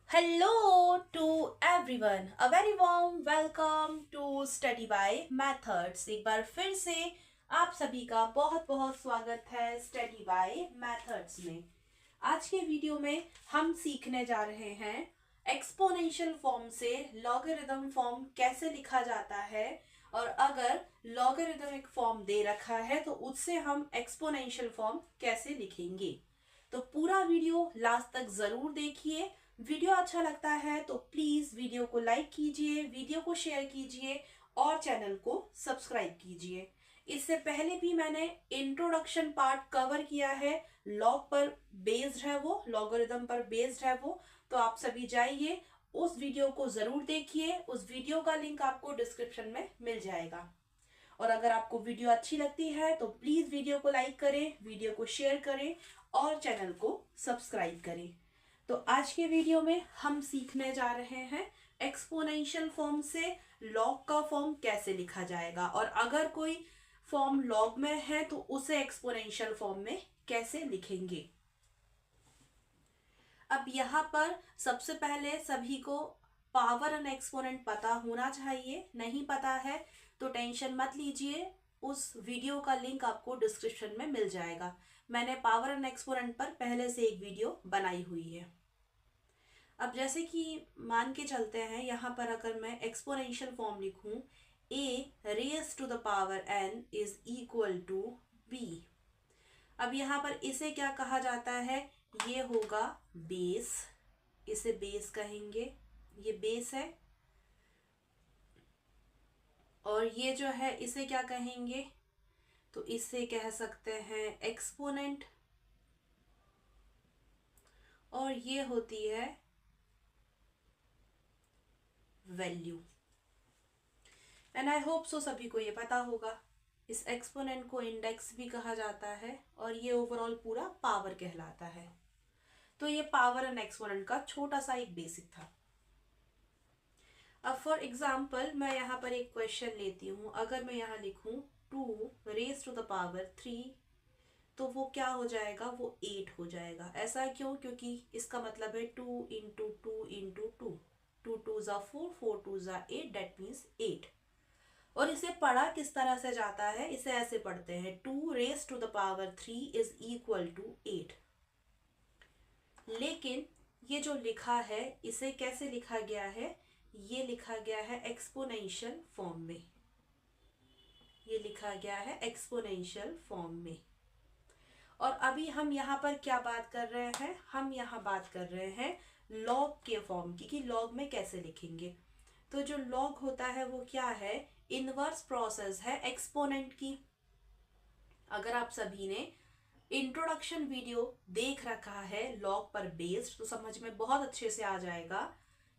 Hello to everyone. A very warm welcome to Study by Methods. एक बार फिर से आप सभी का बहुत बहुत स्वागत है Study by Methods में। आज के वीडियो में हम सीखने जा रहे हैं एक्सपोनेंशियल फॉर्म से लॉगरिदम फॉर्म कैसे लिखा जाता है, और अगर लॉगरिदमिक फॉर्म दे रखा है तो उससे हम एक्सपोनेंशियल फॉर्म कैसे लिखेंगे। तो पूरा वीडियो लास्ट तक जरूर देखिए। वीडियो अच्छा लगता है तो प्लीज वीडियो को लाइक कीजिए, वीडियो को शेयर कीजिए और चैनल को सब्सक्राइब कीजिए। इससे पहले भी मैंने इंट्रोडक्शन पार्ट कवर किया है, लॉग पर बेस्ड है वो, लॉगरिदम पर बेस्ड है वो। तो आप सभी जाइए उस वीडियो को जरूर देखिए, उस वीडियो का लिंक आपको डिस्क्रिप्शन में मिल जाएगा। और अगर आपको वीडियो अच्छी लगती है तो प्लीज वीडियो को लाइक करें, वीडियो को शेयर करें और चैनल को सब्सक्राइब करें। तो आज के वीडियो में हम सीखने जा रहे हैं एक्सपोनेंशियल फॉर्म से लॉग का फॉर्म कैसे लिखा जाएगा, और अगर कोई फॉर्म लॉग में है तो उसे एक्सपोनेंशियल फॉर्म में कैसे लिखेंगे। अब यहाँ पर सबसे पहले सभी को पावर एंड एक्सपोनेंट पता होना चाहिए। नहीं पता है तो टेंशन मत लीजिए, उस वीडियो का लिंक आपको डिस्क्रिप्शन में मिल जाएगा। मैंने पावर एंड एक्सपोनेंट पर पहले से एक वीडियो बनाई हुई है। अब जैसे कि मान के चलते हैं, यहाँ पर अगर मैं एक्सपोनेंशियल फॉर्म लिखूं, a raise to the power n is equal to b। अब यहाँ पर इसे क्या कहा जाता है, ये होगा बेस, इसे बेस कहेंगे, ये बेस है। और ये जो है इसे क्या कहेंगे, तो इसे कह सकते हैं एक्सपोनेंट। और ये होती है value. And I hope so सभी को ये पता होगा। इस एक्सपोनेंट को इंडेक्स भी कहा जाता है और ये ओवरऑल पूरा पावर कहलाता है। तो ये पावर एंड एक्सपोनेंट का छोटा सा एक बेसिक था। अब फॉर एग्जाम्पल मैं यहाँ पर एक क्वेश्चन लेती हूँ। अगर मैं यहाँ लिखूँ 2 रेज टू द पावर 3, तो वो क्या हो जाएगा, वो 8 हो जाएगा। ऐसा क्यों, क्योंकि इसका मतलब है 2 इंटू टू इंटू टू, 2 2 ज़ा 4, 4 2 ज़ा 8, डेट मीन्स 8। और इसे पढ़ा किस तरह से जाता है, इसे ऐसे पढ़ते हैं 2 raise to the power 3 is equal to 8। लेकिन ये जो लिखा है इसे कैसे लिखा गया है, ये लिखा गया है एक्सपोनेंशियल फॉर्म में। ये लिखा गया है एक्सपोनेंशियल फॉर्म में। और अभी हम यहाँ पर क्या बात कर रहे हैं, हम यहाँ बात कर रहे हैं लॉग के फॉर्म की, कि लॉग में कैसे लिखेंगे। तो जो लॉग होता है वो क्या है, इनवर्स प्रोसेस है एक्सपोनेंट की। अगर आप सभी ने इंट्रोडक्शन वीडियो देख रखा है लॉग पर बेस्ड, तो समझ में बहुत अच्छे से आ जाएगा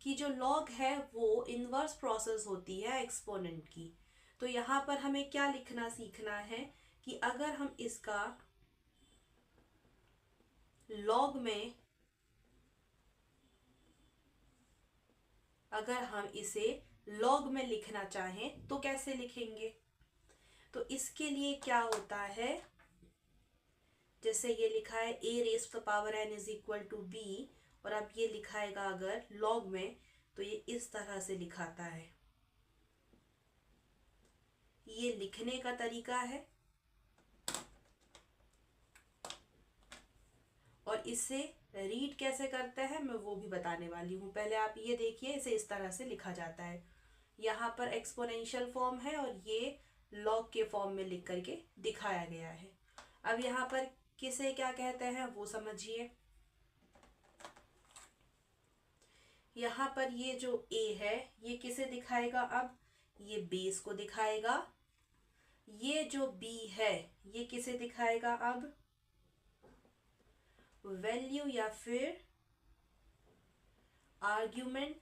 कि जो लॉग है वो इनवर्स प्रोसेस होती है एक्सपोनेंट की। तो यहाँ पर हमें क्या लिखना सीखना है कि अगर हम इसका लॉग में, अगर हम इसे लॉग में लिखना चाहें तो कैसे लिखेंगे। तो इसके लिए क्या होता है, जैसे ये लिखा है a raise to the power n is equal to b, और अब ये लिखाएगा अगर लॉग में तो ये इस तरह से लिखाता है। ये लिखने का तरीका है और इससे रीड कैसे करते हैं मैं वो भी बताने वाली हूँ। पहले आप ये देखिए, इसे इस तरह से लिखा जाता है। यहाँ पर एक्सपोनेंशियल फॉर्म है और ये लॉग के फॉर्म में लिख करके दिखाया गया है। अब यहाँ पर किसे क्या कहते हैं वो समझिए। यहाँ पर ये जो a है ये किसे दिखाएगा, अब ये बेस को दिखाएगा। ये जो b है ये किसे दिखाएगा, अब वैल्यू या फिर आर्ग्यूमेंट।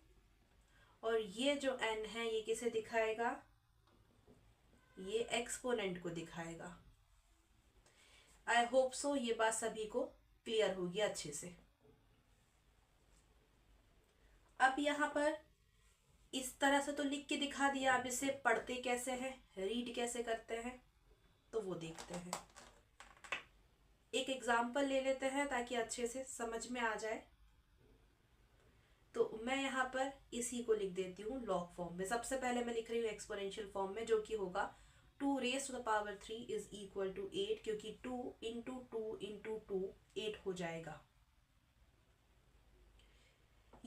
और ये जो n है ये किसे दिखाएगा, ये एक्सपोनेंट को दिखाएगा। आई होप सो ये बात सभी को क्लियर होगी अच्छे से। अब यहाँ पर इस तरह से तो लिख के दिखा दिया, अब इसे पढ़ते कैसे हैं, रीड कैसे करते हैं, तो वो देखते हैं। एक एग्जाम्पल ले लेते हैं ताकि अच्छे से समझ में आ जाए। तो मैं यहाँ पर इसी को लिख देती हूँ लॉग फॉर्म में। सबसे पहले मैं लिख रही हूँ एक्सपोनेंशियल फॉर्म में, जो कि होगा 2 raise to the power 3 is equal to 8, क्योंकि 2 इंटू 2 इंटू 2 8 हो जाएगा।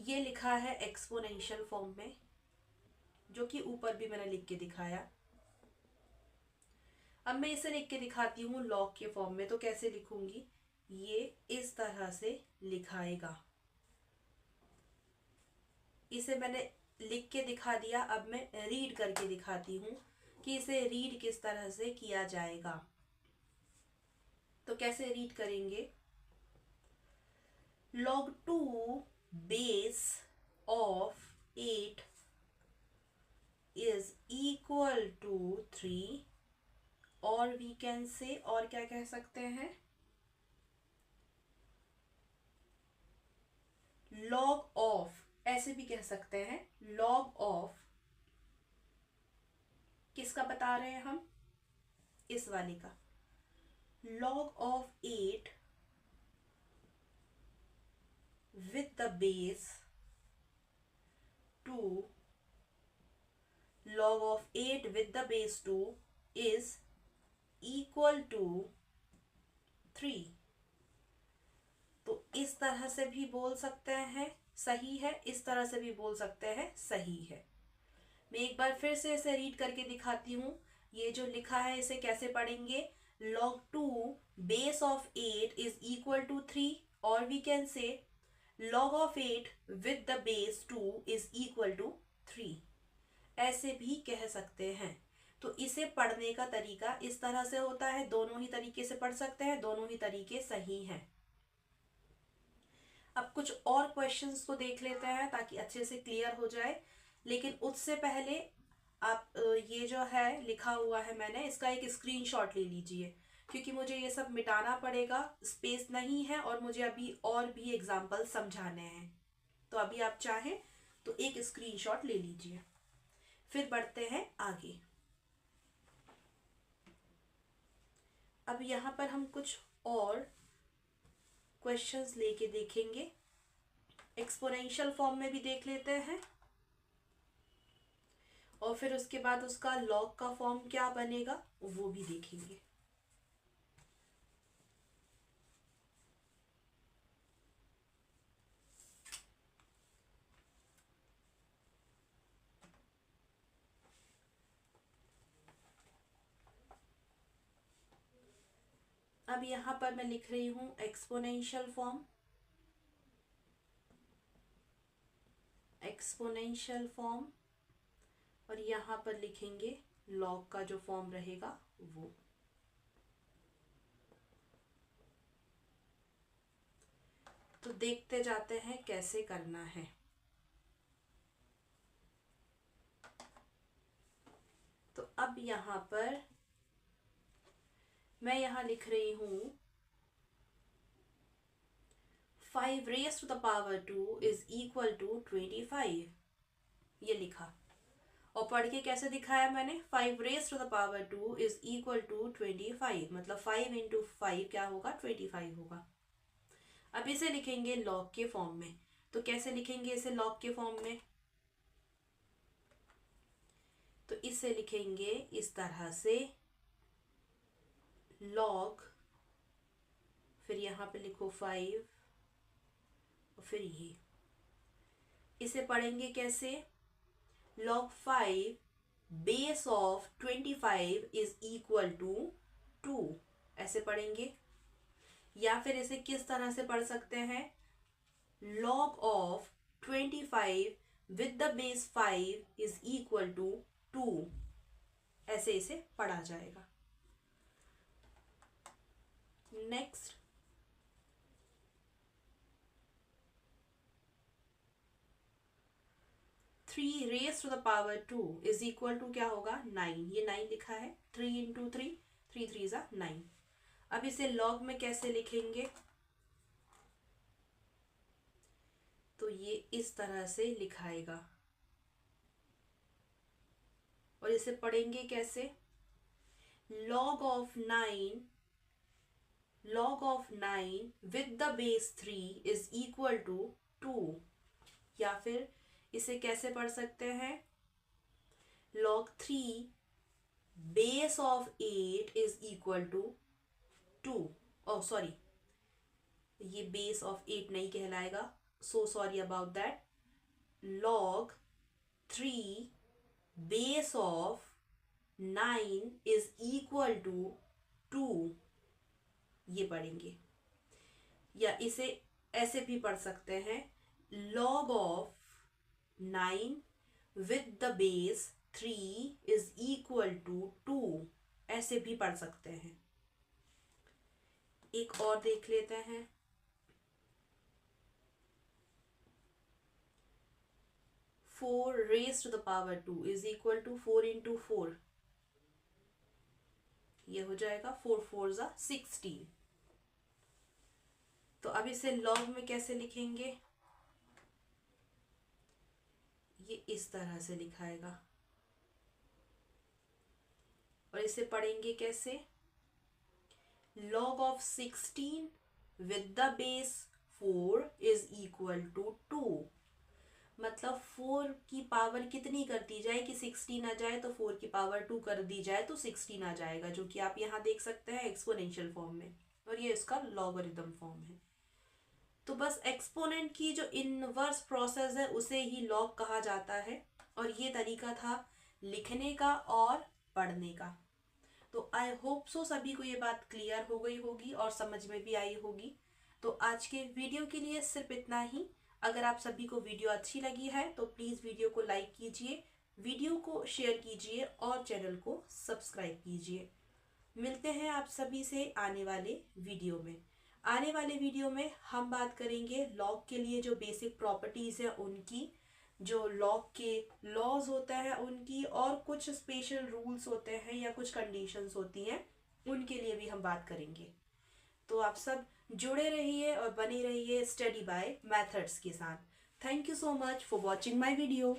ये लिखा है एक्सपोनेंशियल फॉर्म में, जो कि ऊपर भी मैंने लिख के दिखाया। अब मैं इसे लिख के दिखाती हूँ लॉग के फॉर्म में। तो कैसे लिखूंगी, ये इस तरह से लिखाएगा। इसे मैंने लिख के दिखा दिया, अब मैं रीड करके दिखाती हूँ कि इसे रीड किस तरह से किया जाएगा। तो कैसे रीड करेंगे, log 2 base of 8 is equal to 3, और we can say, और क्या कह सकते हैं, log of, ऐसे भी कह सकते हैं log of, किसका बता रहे हैं हम, इस वाले का, log of 8 with the base 2, log of 8 with the base 2 is equal to 3। तो इस तरह से भी बोल सकते हैं सही है, इस तरह से भी बोल सकते हैं सही है। मैं एक बार फिर से इसे रीड करके दिखाती हूँ। ये जो लिखा है इसे कैसे पढ़ेंगे, log 2 base of 8 is equal to 3, और we can say log of 8 with the base 2 is equal to 3, ऐसे भी कह सकते हैं। तो इसे पढ़ने का तरीका इस तरह से होता है। दोनों ही तरीके से पढ़ सकते हैं, दोनों ही तरीके सही हैं। अब कुछ और क्वेश्चंस को देख लेते हैं ताकि अच्छे से क्लियर हो जाए। लेकिन उससे पहले आप ये जो है लिखा हुआ है मैंने, इसका एक स्क्रीनशॉट ले लीजिए, क्योंकि मुझे ये सब मिटाना पड़ेगा, स्पेस नहीं है, और मुझे अभी और भी एग्जाम्पल समझाने हैं। तो अभी आप चाहें तो एक स्क्रीनशॉट ले लीजिए, फिर बढ़ते हैं आगे। अब यहाँ पर हम कुछ और क्वेश्चंस लेके देखेंगे। एक्सपोनेंशियल फॉर्म में भी देख लेते हैं, और फिर उसके बाद उसका लॉग का फॉर्म क्या बनेगा वो भी देखेंगे। अब यहाँ पर मैं लिख रही हूँ एक्सपोनेंशियल फॉर्म, एक्सपोनेंशियल फॉर्म, और यहाँ पर लिखेंगे लॉग का जो फॉर्म रहेगा वो। तो देखते जाते हैं कैसे करना है। तो अब यहाँ पर मैं यहाँ लिख रही हूँ 5 raised to the power 2 is equal to 25, ये लिखा। और पढ़ के कैसे दिखाया मैंने, 5 raised to the power 2 is equal to 25, मतलब 5 into 5 क्या होगा, 25 होगा। अब इसे लिखेंगे लॉग के फॉर्म में। तो कैसे लिखेंगे इसे लॉग के फॉर्म में, तो इसे लिखेंगे इस तरह से, लॉग, फिर यहाँ पे लिखो 5, और फिर ये, इसे पढ़ेंगे कैसे, log 5 base of 25 is equal to 2, ऐसे पढ़ेंगे। या फिर इसे किस तरह से पढ़ सकते हैं, log of 25 with the base 5 is equal to 2, ऐसे इसे पढ़ा जाएगा। Next, three raise to the power 2 is equal to क्या होगा, 9, ये 9 लिखा है। 3 इंटू 3, 3 3 ज़ा 9। अब इसे लॉग में कैसे लिखेंगे, तो ये इस तरह से लिखाएगा, और इसे पढ़ेंगे कैसे, log of 9 with the base 3 is equal to 2, या फिर इसे कैसे पढ़ सकते हैं, log 3 base of 8 is equal to 2। Oh sorry, ये बेस ऑफ 8 नहीं कहलाएगा, so sorry about that. log 3 base of 9 is equal to 2, ये पढ़ेंगे। या इसे ऐसे भी पढ़ सकते हैं, log of 9 with the base 3 is equal to 2, ऐसे भी पढ़ सकते हैं। एक और देख लेते हैं, 4 raised to the power 2 is equal to 4 into 4, ये हो जाएगा 4 4 16। तो अब इसे लॉग में कैसे लिखेंगे, ये इस तरह से लिखाएगा। और इसे पढ़ेंगे कैसे, log of 16 with the base 4 is equal to 2। मतलब 4 की पावर कितनी कर दी जाए कि 16 आ जाए, तो 4 की पावर 2 कर दी जाए तो 16 आ जाएगा, जो कि आप यहाँ देख सकते हैं एक्सपोनेंशियल फॉर्म में, और ये इसका लॉगरिथम फॉर्म है। तो बस एक्सपोनेंट की जो इनवर्स प्रोसेस है उसे ही लॉग कहा जाता है। और ये तरीका था लिखने का और पढ़ने का। तो आई होप सो सभी को ये बात क्लियर हो गई होगी और समझ में भी आई होगी। तो आज के वीडियो के लिए सिर्फ इतना ही। अगर आप सभी को वीडियो अच्छी लगी है तो प्लीज़ वीडियो को लाइक कीजिए, वीडियो को शेयर कीजिए और चैनल को सब्सक्राइब कीजिए। मिलते हैं आप सभी से आने वाले वीडियो में। आने वाले वीडियो में हम बात करेंगे लॉग के लिए जो बेसिक प्रॉपर्टीज़ है उनकी, जो लॉग के लॉज होता है उनकी, और कुछ स्पेशल रूल्स होते हैं या कुछ कंडीशंस होती हैं उनके लिए भी हम बात करेंगे। तो आप सब जुड़े रहिए और बने रहिए स्टडी बाय मैथड्स के साथ। Thank you so much for watching my video.